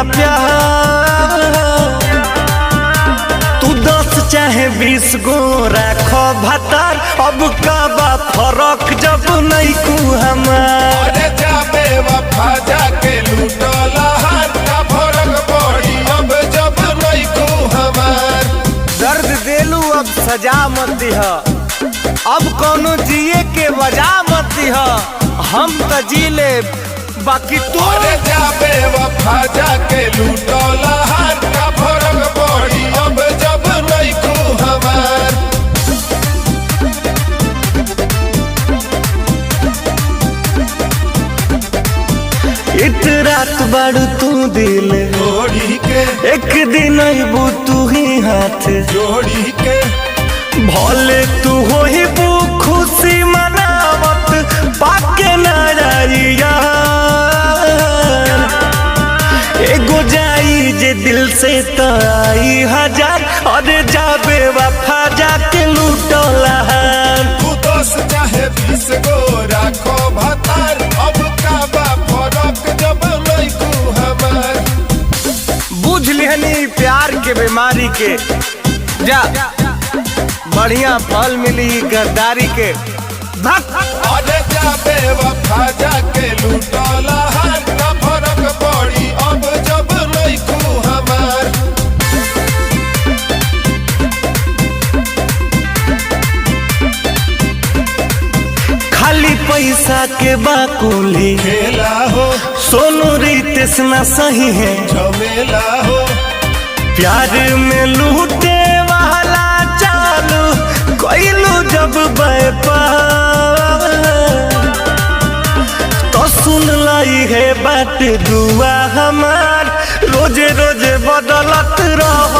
ना प्यार। तू 10 चाहे 20 गो राखो भतार, अब का बा फरक जब नहीं कू हमार। अरे जाबे वफा जाके लूटला हार, का फरक पड़ी अब जब नहीं कू हमार। दर्द देलू अब सजा मत दिह, अब कोनो जिए के वजह मत दिह। हम त जी ले बाकी तू। अरे जाबे वफा जाके लूटला हार, का फरक पड़ी अब जब नहीं कू हमार। इत रात बाड़ू तू दिल जोड़ी के एक दिन अबू तू ही हाथ जोड़ी के, भले तू हो ही बू खुशी मनावत पाके नारिया। एगो जाई जे दिल से तो आई हजार, अरे जाबे वफा जाके लूटला हार। तू 10 चाहे 20 गो राखो भतार, अब का बा फरक जब नहीं कू हमार। बुझ लिहनी प्यार के बीमारी के, जा बढ़िया फल मिली गद्दारी के। अरे जाबे वफा जाके लूटला हार, का फरक पड़ी अब जब नहीं कू हमार। खाली पैसा के बाकुली खेला हो सोनू रितेश ना सही है, झमेला हो प्यार में लूटे वाला चालू कोइलू जब व्यापार। तो सुन लाई है बात दुआ हमार, रोजे रोजे बदलत रह